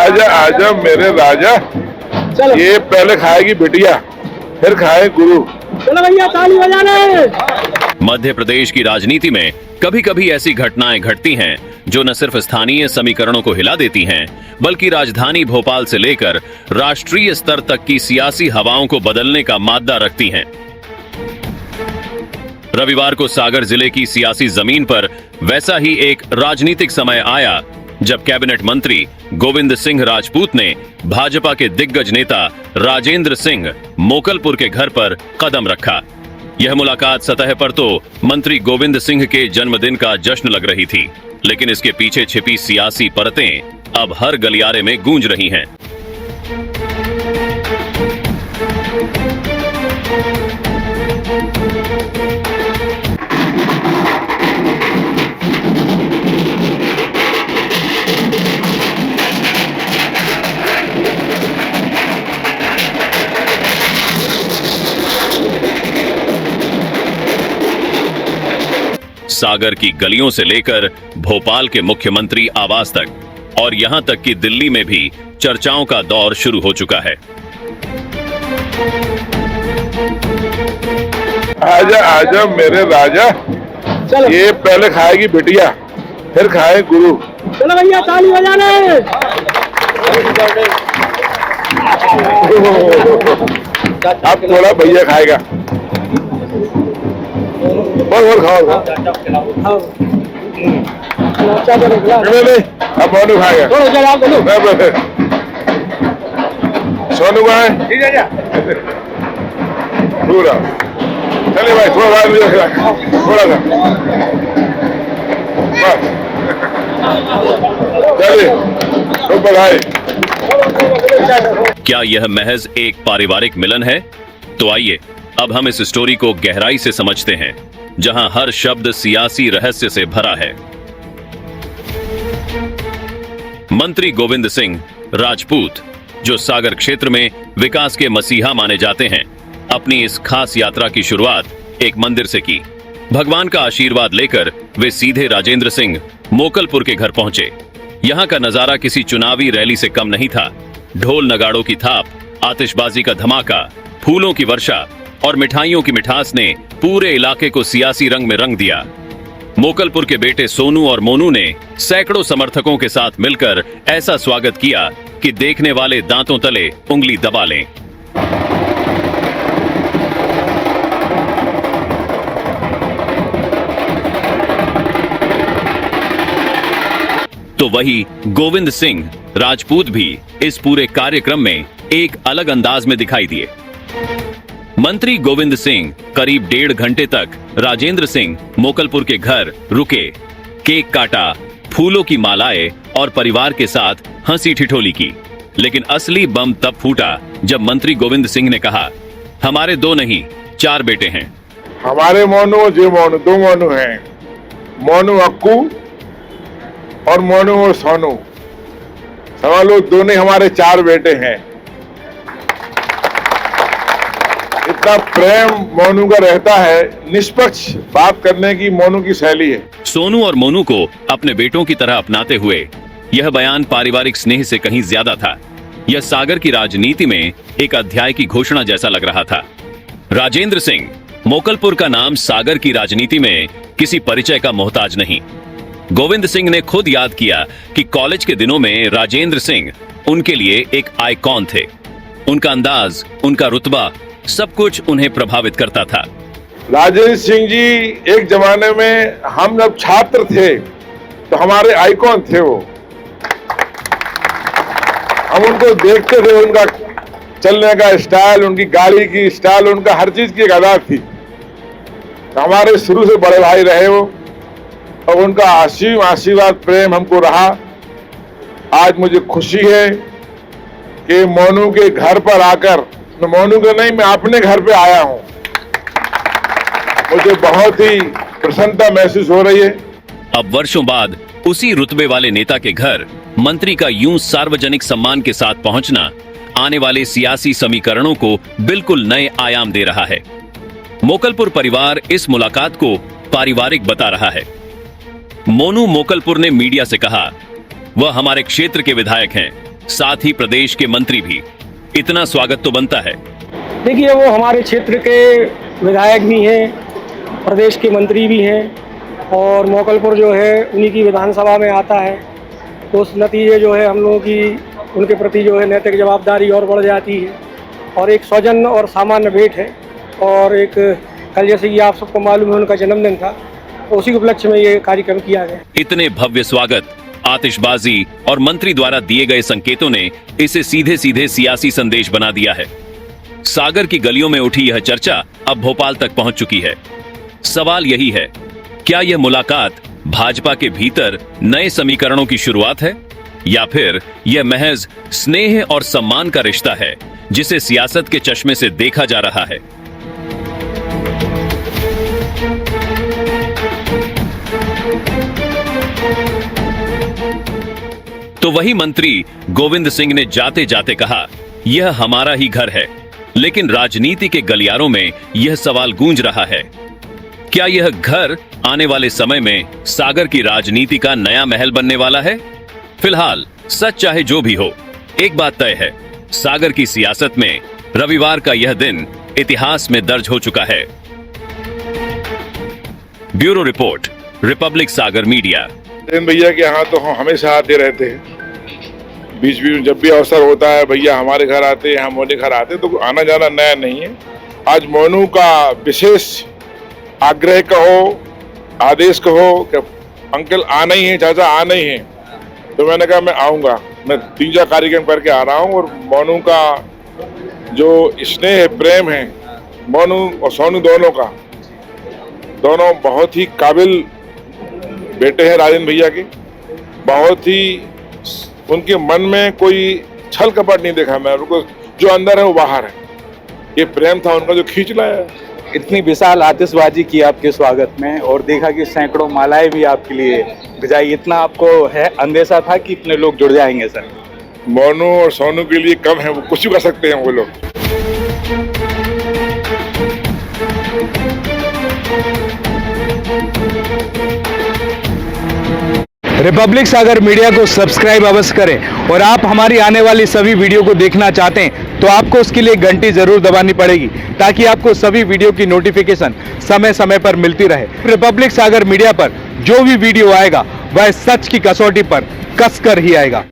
आजा आजा मेरे राजा। चलो ये पहले खाएगी बिटिया, फिर खाए गुरु। चलो भैया ताली बजाने। मध्य प्रदेश की राजनीति में कभी कभी ऐसी घटनाएं घटती हैं जो न सिर्फ स्थानीय समीकरणों को हिला देती हैं, बल्कि राजधानी भोपाल से लेकर राष्ट्रीय स्तर तक की सियासी हवाओं को बदलने का मादा रखती हैं। रविवार को सागर जिले की सियासी जमीन पर वैसा ही एक राजनीतिक समय आया जब कैबिनेट मंत्री गोविंद सिंह राजपूत ने भाजपा के दिग्गज नेता राजेंद्र सिंह मोकलपुर के घर पर कदम रखा। यह मुलाकात सतह पर तो मंत्री गोविंद सिंह के जन्मदिन का जश्न लग रही थी, लेकिन इसके पीछे छिपी सियासी परतें अब हर गलियारे में गूंज रही हैं। सागर की गलियों से लेकर भोपाल के मुख्यमंत्री आवास तक और यहां तक कि दिल्ली में भी चर्चाओं का दौर शुरू हो चुका है। आजा आजा मेरे राजा। चलो ये पहले खाएगी बिटिया, फिर खाए गुरु। चलो भैया ताली बजाने। अब थोड़ा भैया खाएगा। और खाओ। नहीं, अब मोनू खाएगा। सोनू का है पूरा। चलिए भाई थोड़ा बाद मुझे खिला, थोड़ा सा बस। चलिए तो बधाई। क्या यह महज एक पारिवारिक मिलन है? तो आइए अब हम इस स्टोरी को गहराई से समझते हैं, जहां हर शब्द सियासी रहस्य से भरा है। मंत्री गोविंद सिंह राजपूत, जो सागर क्षेत्र में विकास के मसीहा माने जाते हैं, अपनी इस खास यात्रा की शुरुआत एक मंदिर से की। भगवान का आशीर्वाद लेकर वे सीधे राजेंद्र सिंह मोकलपुर के घर पहुंचे। यहां का नजारा किसी चुनावी रैली से कम नहीं था। ढोल नगाड़ों की थाप, आतिशबाजी का धमाका, फूलों की वर्षा और मिठाइयों की मिठास ने पूरे इलाके को सियासी रंग में रंग दिया। मोकलपुर के बेटे सोनू और मोनू ने सैकड़ों समर्थकों के साथ मिलकर ऐसा स्वागत किया कि देखने वाले दांतों तले उंगली दबा लें। तो वही गोविंद सिंह राजपूत भी इस पूरे कार्यक्रम में एक अलग अंदाज में दिखाई दिए। मंत्री गोविंद सिंह करीब 1.5 घंटे तक राजेंद्र सिंह मोकलपुर के घर रुके, केक काटा, फूलों की मालाएं और परिवार के साथ हंसी ठिठोली की। लेकिन असली बम तब फूटा जब मंत्री गोविंद सिंह ने कहा, हमारे 2 नहीं 4 बेटे हैं। हमारे मोनू जो मोनू 2 मोनू हैं, मोनू अक्कू और मोनू और सोनू। समझ लो दोनों हमारे 4 बेटे हैं। इतना प्रेम मोनू का रहता है, निष्पक्ष बात करने की मोनू की शैली है। सोनू और मोनू को अपने बेटों की तरह अपनाते हुए यह बयान पारिवारिक स्नेह से कहीं ज्यादा था। यह सागर की राजनीति में एक अध्याय की घोषणा जैसा लग रहा था। राजेंद्र सिंह मोकलपुर का नाम सागर की राजनीति में किसी परिचय का मोहताज नहीं। गोविंद सिंह ने खुद याद किया कि कॉलेज के दिनों में राजेंद्र सिंह उनके लिए एक आइकॉन थे। उनका अंदाज, उनका रुतबा, सब कुछ उन्हें प्रभावित करता था। राजेंद्र सिंह जी एक जमाने में हम जब छात्र थे तो हमारे आइकॉन थे वो। हम उनको देखते थे, उनका चलने का स्टाइल, उनकी गाड़ी की स्टाइल, उनका हर चीज की एक अदा थी। तो हमारे शुरू से बड़े भाई रहे वो और उनका आशीर्वाद प्रेम हमको रहा। आज मुझे खुशी है कि मोनू के घर पर आकर, मोनू के नहीं मैं अपने घर पे आया हूं, मुझे बहुत ही प्रसन्नता महसूस हो रही है। अब वर्षों बाद उसी रुतबे वाले नेता के घर मंत्री का यूं सार्वजनिक सम्मान के साथ पहुंचना आने वाले सियासी समीकरणों को बिल्कुल नए आयाम दे रहा है। मोकलपुर परिवार इस मुलाकात को पारिवारिक बता रहा है। मोनू मोकलपुर ने मीडिया से कहा, वह हमारे क्षेत्र के विधायक हैं, साथ ही प्रदेश के मंत्री भी। इतना स्वागत तो बनता है। देखिए, वो हमारे क्षेत्र के विधायक भी हैं, प्रदेश के मंत्री भी हैं और मोकलपुर जो है उन्हीं की विधानसभा में आता है, तो उस नतीजे जो है हम लोगों की उनके प्रति जो है नैतिक जवाबदारी और बढ़ जाती है और एक सौजन्य और सामान्य भेंट है। और एक कल जैसे कि आप सबको मालूम है उनका जन्मदिन था, तो उसी उपलक्ष्य में ये कार्यक्रम किया गया। इतने भव्य स्वागत, आतिशबाजी और मंत्री द्वारा दिए गए संकेतों ने इसे सीधे सीधे सियासी संदेश बना दिया है। सागर की गलियों में उठी यह चर्चा अब भोपाल तक पहुंच चुकी है। सवाल यही है, क्या यह मुलाकात भाजपा के भीतर नए समीकरणों की शुरुआत है या फिर यह महज स्नेह और सम्मान का रिश्ता है जिसे सियासत के चश्मे से देखा जा रहा है? तो वही मंत्री गोविंद सिंह ने जाते जाते कहा, यह हमारा ही घर है। लेकिन राजनीति के गलियारों में यह सवाल गूंज रहा है, क्या यह घर आने वाले समय में सागर की राजनीति का नया महल बनने वाला है? फिलहाल सच चाहे जो भी हो, एक बात तय है, सागर की सियासत में रविवार का यह दिन इतिहास में दर्ज हो चुका है। ब्यूरो रिपोर्ट, रिपब्लिक सागर मीडिया। भैया के यहाँ तो हम हमेशा आते रहते हैं, बीच बीच में जब भी अवसर होता है भैया हमारे घर आते हैं, हम उनके घर आते हैं, तो आना जाना नया नहीं है। आज मोनू का विशेष आग्रह कहो, आदेश कहो कि अंकल आना ही है, चाचा आना ही है, तो मैंने कहा मैं आऊँगा। मैं 3-4 कार्यक्रम करके आ रहा हूँ और मोनू का जो स्नेह प्रेम है, मोनू और सोनू दोनों बहुत ही काबिल बेटे हैं राजेंद्र भैया के। बहुत ही उनके मन में कोई छल कपट नहीं देखा मैं, उनको जो अंदर है वो बाहर है। ये प्रेम था उनका जो खींच लाया। इतनी विशाल आतिशबाजी की आपके स्वागत में और देखा कि सैकड़ों मालाएं भी आपके लिए भिजाई, इतना आपको है अंदेशा था कि इतने लोग जुड़ जाएंगे सर? मोनू और सोनू के लिए कम है, वो कुछ भी कर सकते हैं वो लोग। रिपब्लिक सागर मीडिया को सब्सक्राइब अवश्य करें और आप हमारी आने वाली सभी वीडियो को देखना चाहते हैं तो आपको उसके लिए घंटी जरूर दबानी पड़ेगी ताकि आपको सभी वीडियो की नोटिफिकेशन समय समय पर मिलती रहे। रिपब्लिक सागर मीडिया पर जो भी वीडियो आएगा वह सच की कसौटी पर कसकर ही आएगा।